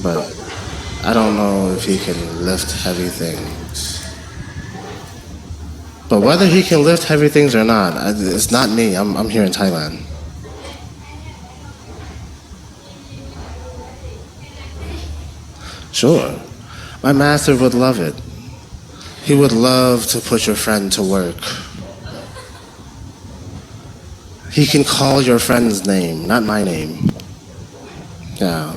but I don't know if he can lift heavy things. But whether he can lift heavy things or not, it's not me. I'm here in Thailand. Sure. My master would love it. He would love to put your friend to work. He can call your friend's name, not my name. Yeah.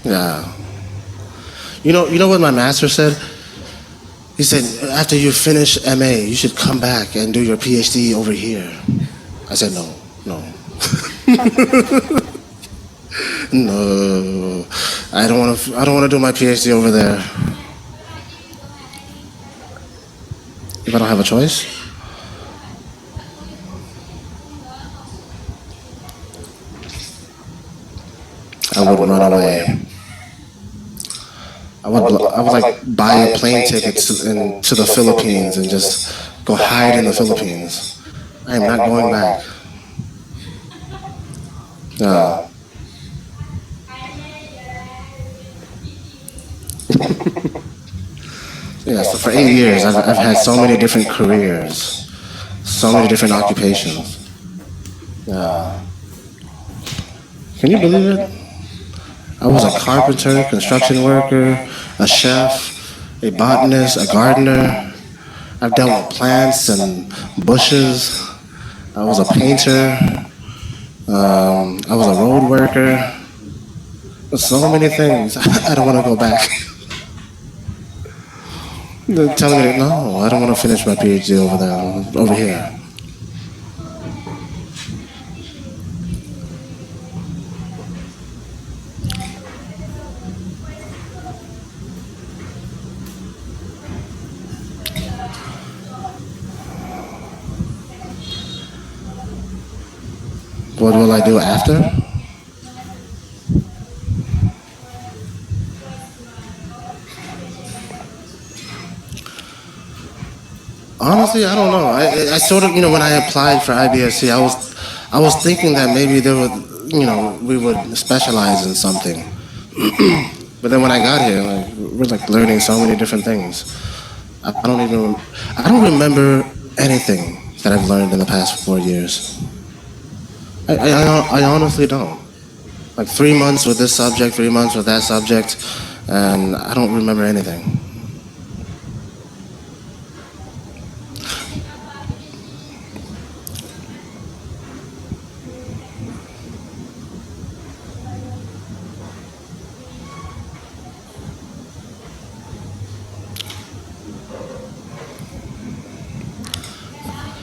Yeah. You know what my master said? He said, after you finish MA, you should come back and do your PhD over here. I said, no. No, I don't want to do my PhD over there. If I don't have a choice? I would run away. I would like buy a plane ticket to the Philippines and just go hide in the Philippines. I am not going back. Yeah, so for 8 years, I've had so many different careers, so many different occupations. Yeah. Can you believe it? I was a carpenter, construction worker, a chef, a botanist, a gardener. I've dealt with plants and bushes. I was a painter. I was a road worker. So many things. I don't want to go back. They're telling me, no, I don't want to finish my PhD over here. What will I do after? Honestly, I don't know. I sort of, when I applied for IBSC, I was thinking that maybe there would, we would specialize in something. But then when I got here, we're like learning so many different things. I don't remember anything that I've learned in the past 4 years. I honestly don't. Like 3 months with this subject, 3 months with that subject, and I don't remember anything.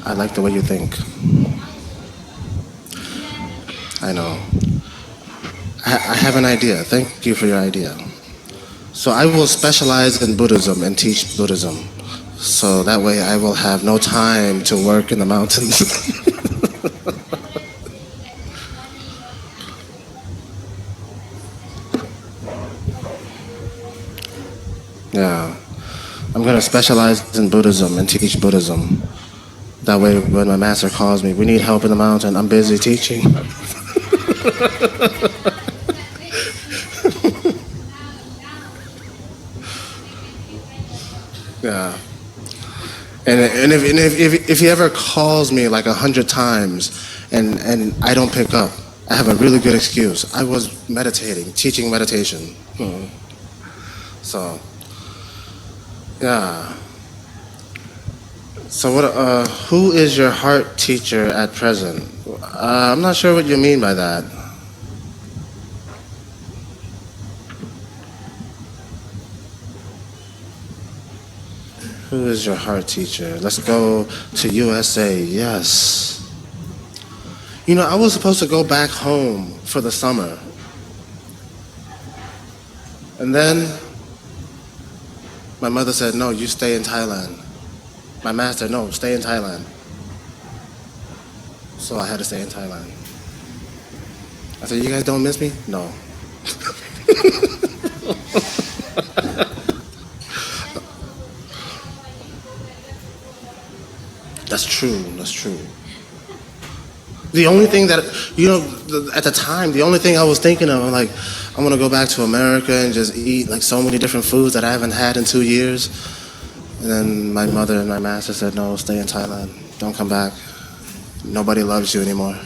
I like the way you think. I know. I have an idea. Thank you for your idea. So I will specialize in Buddhism and teach Buddhism. So that way I will have no time to work in the mountains. Yeah. I'm going to specialize in Buddhism and teach Buddhism. That way when my master calls me, we need help in the mountain, I'm busy teaching. Yeah. And if he ever calls me like 100 times and I don't pick up, I have a really good excuse. I was meditating, teaching meditation. So, yeah. So who is your heart teacher at present? I'm not sure what you mean by that. Who is your heart teacher? Let's go to USA, yes. I was supposed to go back home for the summer. And then my mother said, no, you stay in Thailand. My master, no, stay in Thailand. So I had to stay in Thailand. I said, you guys don't miss me? No. That's true. That's true. The only thing that, at the time, the only thing I was thinking of, I'm like, I'm gonna go back to America and just eat like so many different foods that I haven't had in 2 years. And then my mother and my master said, no, stay in Thailand. Don't come back. Nobody loves you anymore.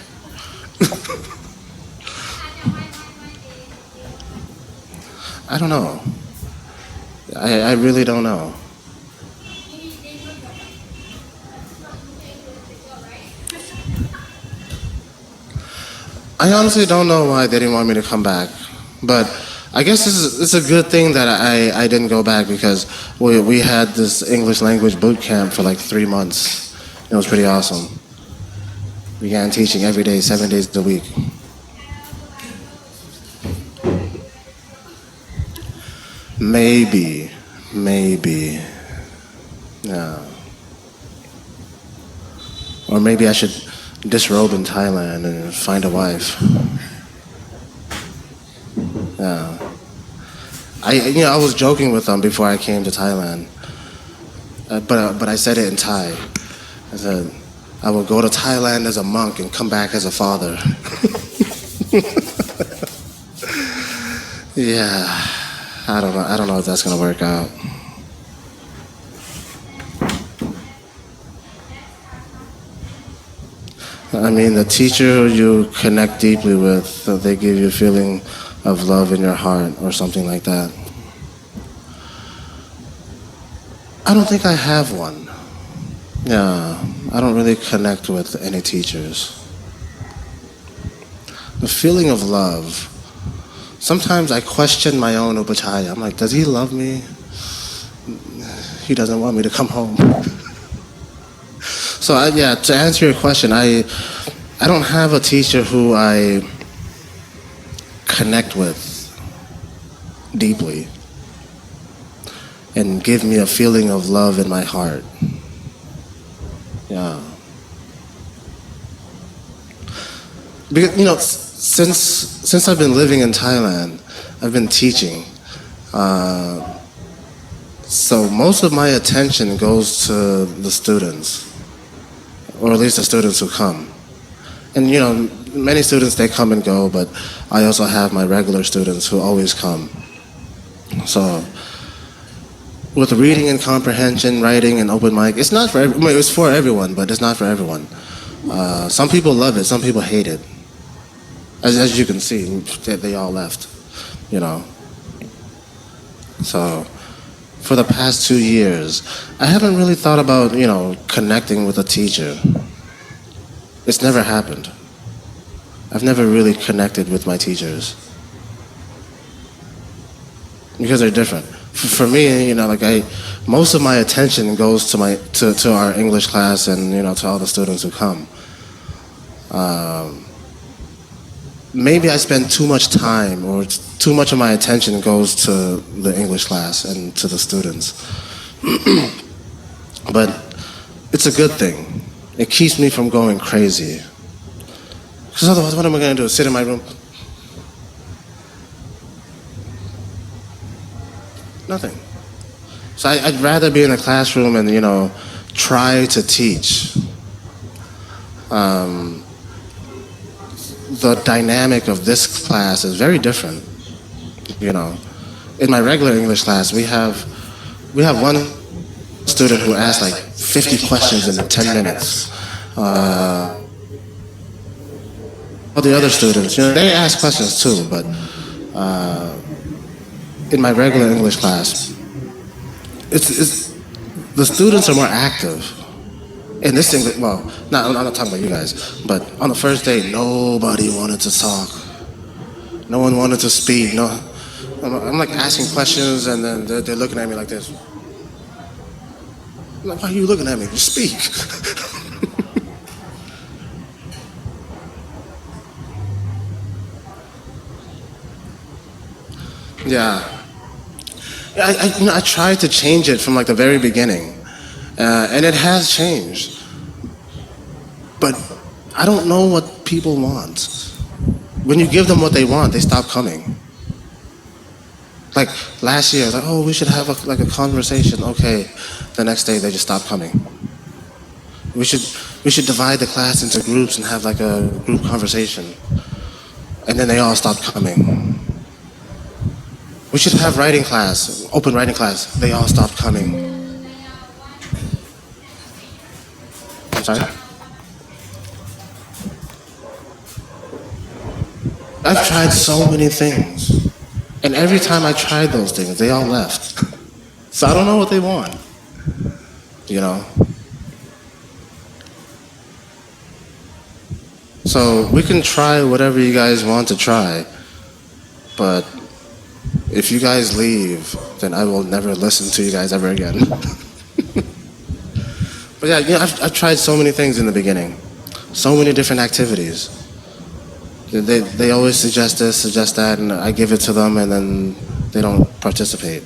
I don't know. I really don't know. I honestly don't know why they didn't want me to come back, but I guess it's a good thing that I didn't go back, because we had this English language boot camp for like 3 months. It was pretty awesome. Began teaching every day, 7 days a week. Maybe, yeah. Or maybe I should disrobe in Thailand and find a wife. Yeah. I was joking with them before I came to Thailand, but I said it in Thai. I said, I will go to Thailand as a monk and come back as a father. Yeah. I don't know if that's gonna work out. I mean, the teacher you connect deeply with, they give you a feeling of love in your heart or something like that. I don't think I have one. Yeah, I don't really connect with any teachers. The feeling of love. Sometimes I question my own upachaya. I'm like, does he love me? He doesn't want me to come home. So to answer your question, I don't have a teacher who I connect with deeply and give me a feeling of love in my heart. Yeah. Because, since I've been living in Thailand, I've been teaching. So most of my attention goes to the students, or at least the students who come. And many students, they come and go, but I also have my regular students who always come. So with reading and comprehension, writing and open mic, it's not for it's for everyone, but it's not for everyone. Some people love it, some people hate it. As you can see, they all left, So for the past 2 years, I haven't really thought about, connecting with a teacher. It's never happened. I've never really connected with my teachers. Because they're different. For me, most of my attention goes to our English class and, to all the students who come. Maybe I spend too much time, or too much of my attention goes to the English class and to the students. But it's a good thing. It keeps me from going crazy. Because otherwise, what am I going to do? Sit in my room? Nothing. So I'd rather be in a classroom and, try to teach. The dynamic of this class is very different. In my regular English class, we have one student who asks like 50 questions in 10 minutes. All the other students, they ask questions too, but in my regular English class, it's the students are more active. In this English, well, I'm not talking about you guys, but on the first day, nobody wanted to talk. No one wanted to speak. No, I'm like asking questions, and then they're looking at me like this. I'm like, why are you looking at me? Just speak. Yeah. I tried to change it from like the very beginning. And it has changed. But I don't know what people want. When you give them what they want, they stop coming. Like last year, I was like, oh, we should have a conversation. Okay. The next day, they just stop coming. we should divide the class into groups and have like a group conversation. And then they all stopped coming. We should have writing class, open writing class. They all stopped coming. I'm sorry? I've tried so many things. And every time I tried those things, they all left. So I don't know what they want. You know? So we can try whatever you guys want to try, but if you guys leave, then I will never listen to you guys ever again. But yeah, you know, I've tried so many things in the beginning, so many different activities. They always suggest this, suggest that, and I give it to them, and then they don't participate.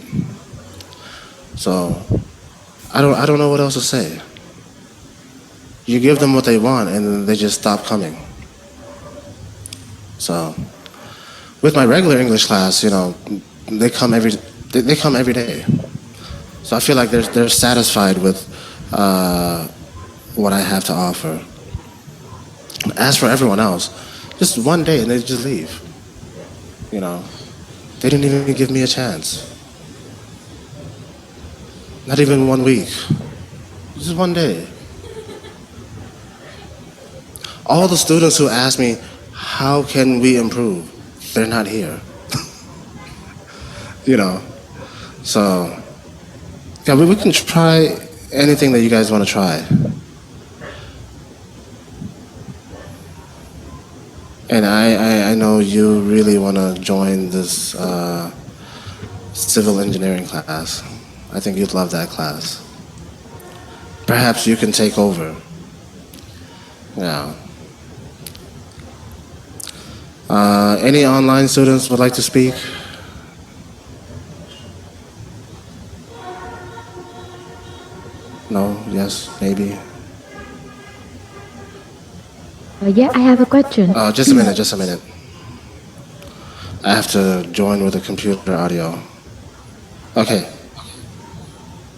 So I don't know what else to say. You give them what they want, and then they just stop coming. So with my regular English class, you know, they come every day. So I feel like they're satisfied with what I have to offer. As for everyone else, just one day and they just leave. You know, they didn't even give me a chance. Not even 1 week. Just one day. All the students who ask me, how can we improve? They're not here. You know, so yeah, we can try anything that you guys want to try. And I know you really want to join this civil engineering class. I think you'd love that class. Perhaps you can take over. Yeah. Any online students would like to speak? No? Yes? Maybe? Yeah, I have a question. Just a minute. I have to join with the computer audio. Okay.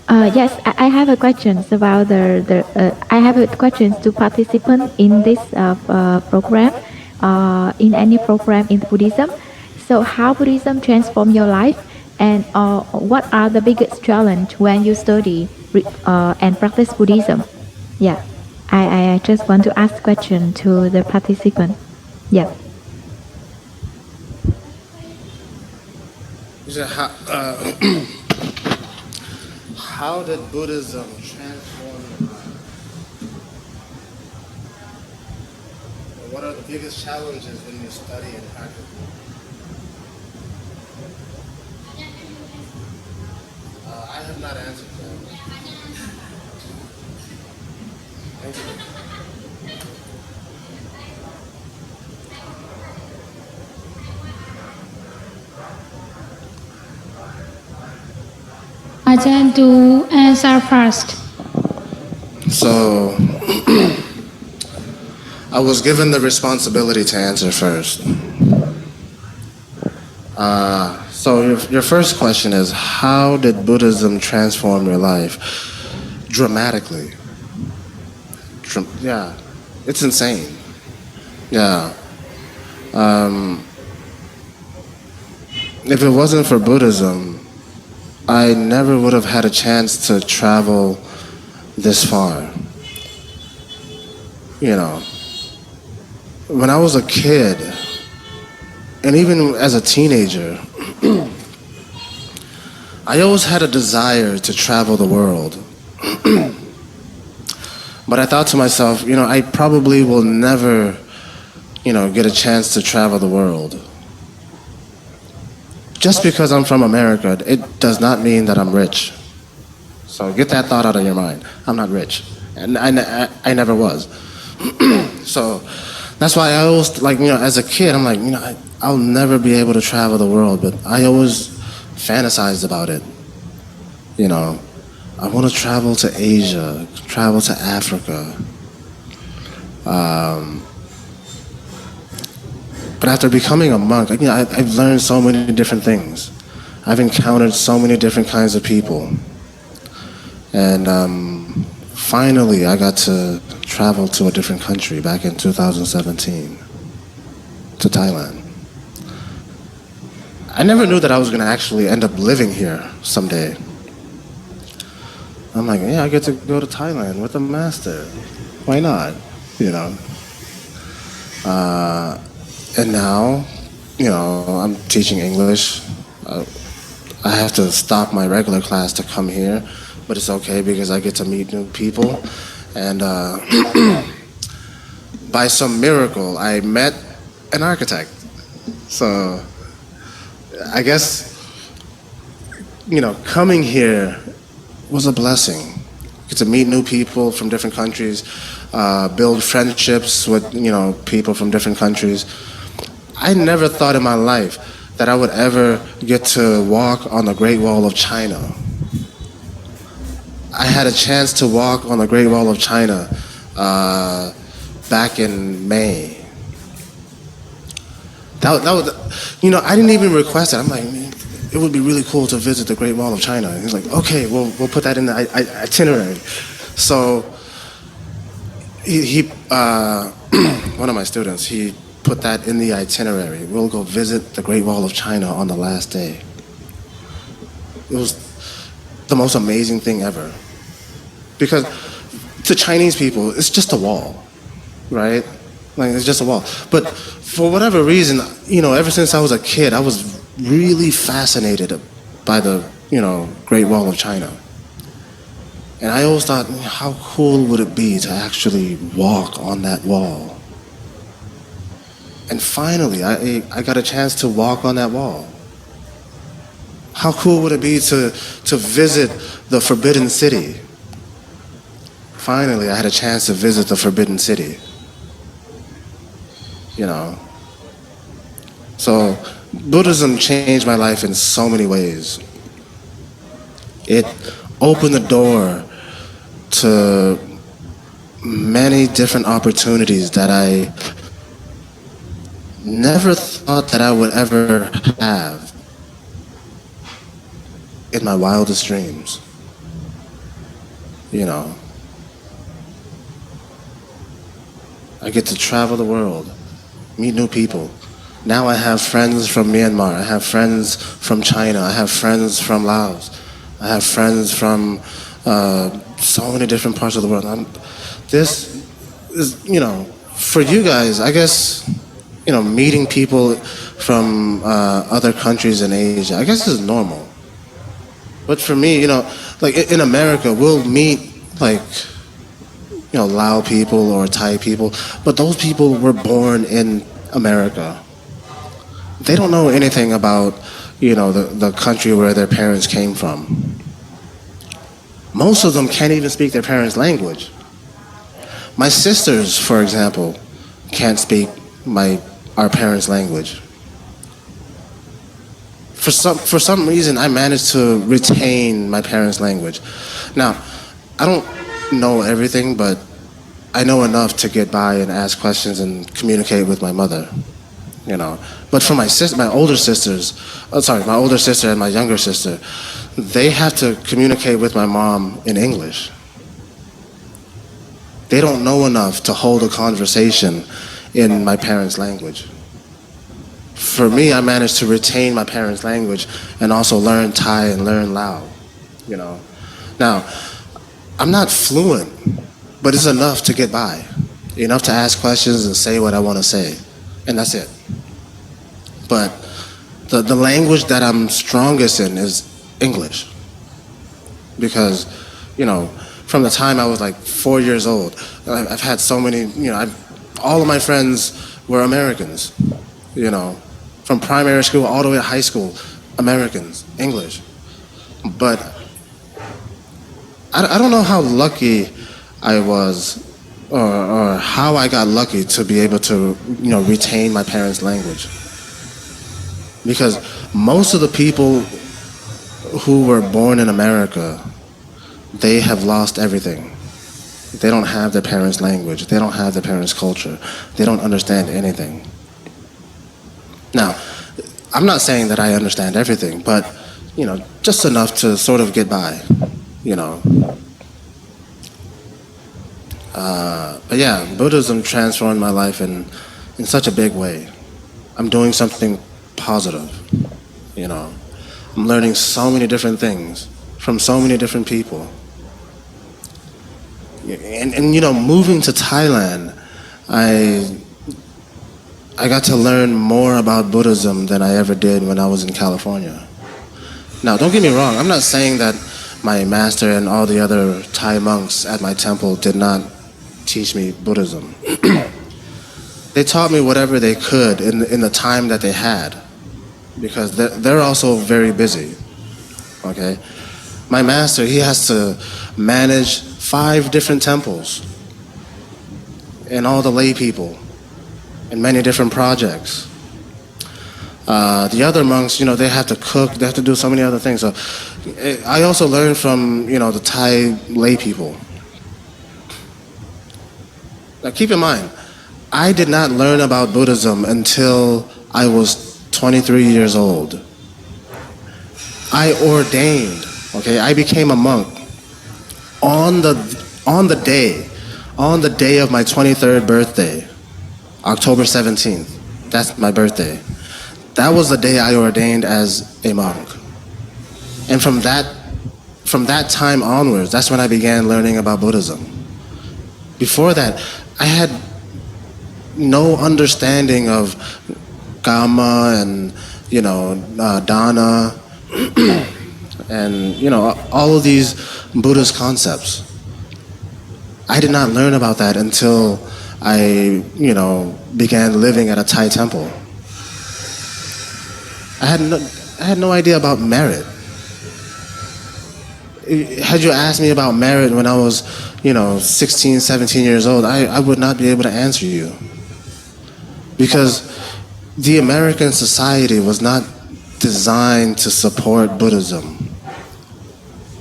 Yes, I have a question about I have a question to participants in this program, in any program in Buddhism. So how Buddhism transform your life, and what are the biggest challenge when you study and practice Buddhism? Yeah, I just want to ask question to the participant. Yeah. How did Buddhism transform your life? What are the biggest challenges when you study and practice? I have not answered that. Thank you. Ajahn to answer first. So, I was given the responsibility to answer first. So your first question is, how did Buddhism transform your life? Dramatically. Yeah, it's insane. Yeah. If it wasn't for Buddhism, I never would have had a chance to travel this far. You know, when I was a kid, and even as a teenager, I always had a desire to travel the world. But I thought to myself, you know, I probably will never, you know, get a chance to travel the world. Just because I'm from America, it does not mean that I'm rich. So get that thought out of your mind. I'm not rich, and I never was. So that's why I always, like, you know, as a kid, I'm like, you know, I'll never be able to travel the world, but I always fantasized about it. You know, I want to travel to Asia, travel to Africa. But after becoming a monk, you know, I've learned so many different things. I've encountered so many different kinds of people. And finally I got to travel to a different country back in 2017, to Thailand. I never knew that I was going to actually end up living here someday. I'm like, yeah, I get to go to Thailand with a master. Why not? You know. And now, you know, I'm teaching English. I have to stop my regular class to come here, but it's okay because I get to meet new people. And by some miracle, I met an architect. So I guess, you know, coming here was a blessing. Get to meet new people from different countries, build friendships with, you know, people from different countries. I never thought in my life that I would ever get to walk on the Great Wall of China. I had a chance to walk on the Great Wall of China back in May. That was, you know, I didn't even request it. I'm like, man, it would be really cool to visit the Great Wall of China. And he's like, okay, we'll put that in the itinerary. So he one of my students, he put that in the itinerary. We'll go visit the Great Wall of China on the last day. It was the most amazing thing ever. Because to Chinese people, it's just a wall, right? Like, it's just a wall. But for whatever reason, you know, ever since I was a kid, I was really fascinated by the, you know, Great Wall of China. And I always thought, how cool would it be to actually walk on that wall? And finally, I got a chance to walk on that wall. How cool would it be to visit the Forbidden City? Finally, I had a chance to visit the Forbidden City. You know. So Buddhism changed my life in so many ways. It opened the door to many different opportunities that I never thought that I would ever have in my wildest dreams. You know. I get to travel the world, meet new people. Now I have friends from Myanmar, I have friends from China, I have friends from Laos, I have friends from so many different parts of the world. This is, you know, for you guys, I guess, you know, meeting people from other countries in Asia, I guess is normal. But for me, you know, like in America, we'll meet like, you know, Lao people or Thai people, but those people were born in America. They don't know anything about, you know, the country where their parents came from. Most of them can't even speak their parents' language. My sisters, for example, can't speak our parents' language. For some reason, I managed to retain my parents' language. Now, I don't know everything, but I know enough to get by and ask questions and communicate with my mother, you know. But for my older sister and my younger sister, they have to communicate with my mom in English. They don't know enough to hold a conversation in my parents' language. For me, I managed to retain my parents' language and also learn Thai and learn Lao, you know. Now, I'm not fluent, but it's enough to get by. Enough to ask questions and say what I want to say. And that's it. But the language that I'm strongest in is English. Because, you know, from the time I was like 4 years old, I've had so many, you know, all of my friends were Americans, you know. From primary school all the way to high school, Americans, English. But I don't know how lucky I was or how I got lucky to be able to, you know, retain my parents' language. Because most of the people who were born in America, they have lost everything. They don't have their parents' language. They don't have their parents' culture. They don't understand anything. Now, I'm not saying that I understand everything, but, you know, just enough to sort of get by, you know. But yeah, Buddhism transformed my life in such a big way. I'm doing something positive, you know. I'm learning so many different things from so many different people. And you know, moving to Thailand, I got to learn more about Buddhism than I ever did when I was in California. Now, don't get me wrong, I'm not saying that my master and all the other Thai monks at my temple did not teach me Buddhism. They taught me whatever they could in the time that they had, because they're also very busy, okay? My master, he has to manage 5 different temples and all the lay people and many different projects. The other monks, you know, they have to cook, they have to do so many other things. So I also learned from, you know, the Thai lay people. Now keep in mind, I did not learn about Buddhism until I was 23 years old. I ordained, okay, I became a monk on the day of my 23rd birthday, October 17th. That's my birthday. That was the day I ordained as a monk. And from that time onwards, that's when I began learning about Buddhism. Before that, I had no understanding of Kamma and, you know, Dana, and, you know, all of these Buddhist concepts. I did not learn about that until I, you know, began living at a Thai temple. I had no idea about merit. Had you asked me about merit when I was, you know, 16, 17 years old, I would not be able to answer you. Because the American society was not designed to support Buddhism.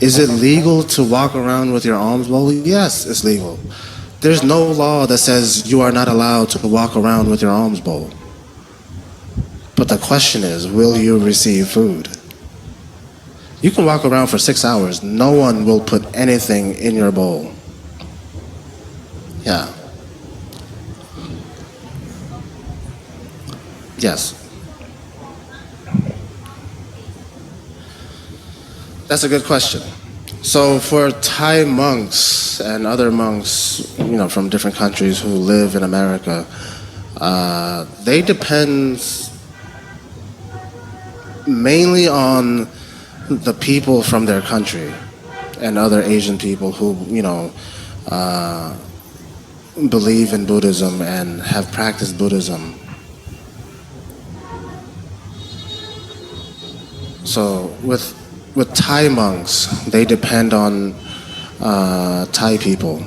Is it legal to walk around with your alms bowl? Yes, it's legal. There's no law that says you are not allowed to walk around with your alms bowl. But the question is, will you receive food? You can walk around for 6 hours. No one will put anything in your bowl. Yeah. Yes. That's a good question. So for Thai monks and other monks, you know, from different countries who live in America, they depend mainly on the people from their country and other Asian people who, you know, believe in Buddhism and have practiced Buddhism. So with Thai monks, they depend on Thai people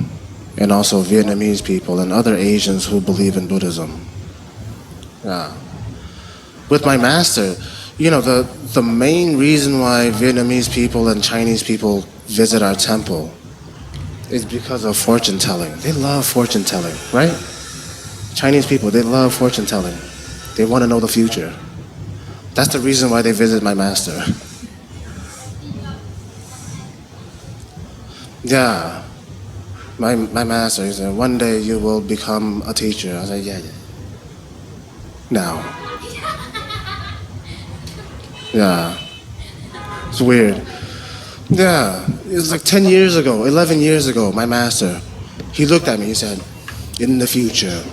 and also Vietnamese people and other Asians who believe in Buddhism. Yeah. With my master, you know, the main reason why Vietnamese people and Chinese people visit our temple is because of fortune telling. They love fortune telling, right? Chinese people, they love fortune telling. They want to know the future. That's the reason why they visit my master. Yeah. My master, he said, one day you will become a teacher. I said, yeah. Now. Yeah. It's weird. Yeah. It was like 10 years ago, 11 years ago, my master, he looked at me, he said, in the future,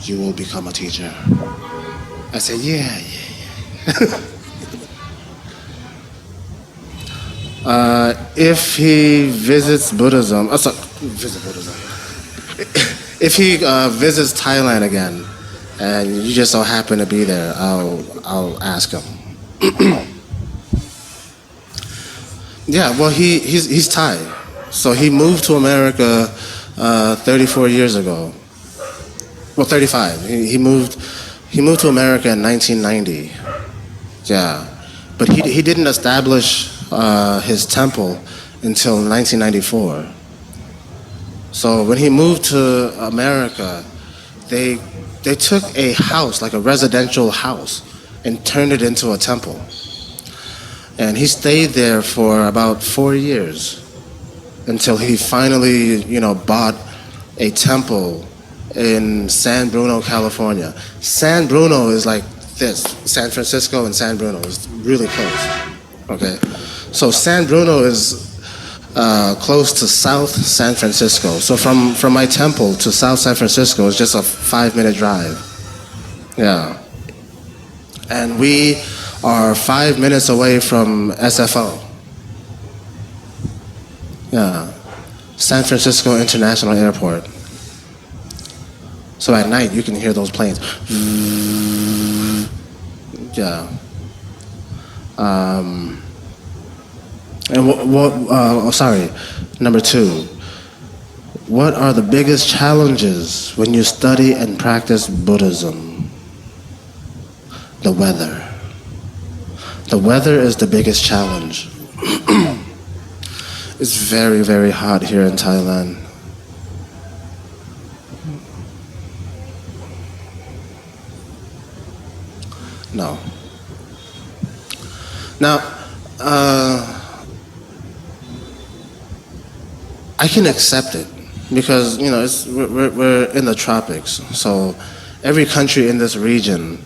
you will become a teacher. I said, yeah. If he visits Buddhism, if he visits Thailand again, and you just so happen to be there, I'll ask him. Yeah, well, he's Thai, so he moved to America 34 years ago. Well, 35. He moved to America in 1990. Yeah, but he didn't establish his temple until 1994. So when he moved to America, they took a house, like a residential house, and turned it into a temple. And he stayed there for about 4 years until he finally, you know, bought a temple in San Bruno, California. San Bruno is like this. San Francisco and San Bruno is really close. Okay, so San Bruno is close to South San Francisco. So from my temple to South San Francisco is just a 5-minute drive. Yeah. And we are 5 minutes away from SFO. Yeah. San Francisco International Airport. So at night you can hear those planes. Yeah. And sorry, number 2. What are the biggest challenges when you study and practice Buddhism? The weather. The weather is the biggest challenge. It's very, very hot here in Thailand. No. Now, I can accept it because, you know, we're in the tropics. So every country in this region,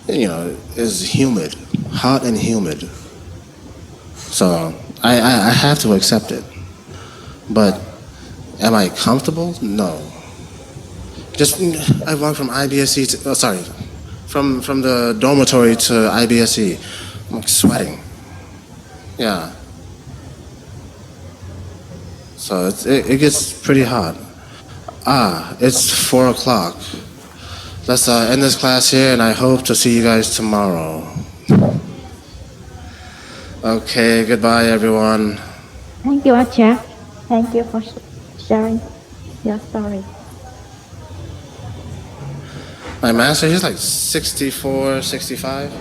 you know, is humid, hot and humid. So I have to accept it. But am I comfortable? No. Just, I walked from IBSC to, from the dormitory to IBSC. I'm like sweating. Yeah. So it gets pretty hot. It's 4 o'clock. Let's end this class here, and I hope to see you guys tomorrow. Okay, goodbye everyone. Thank you, Acha. Thank you for sharing your story. My master, he's like 64, 65.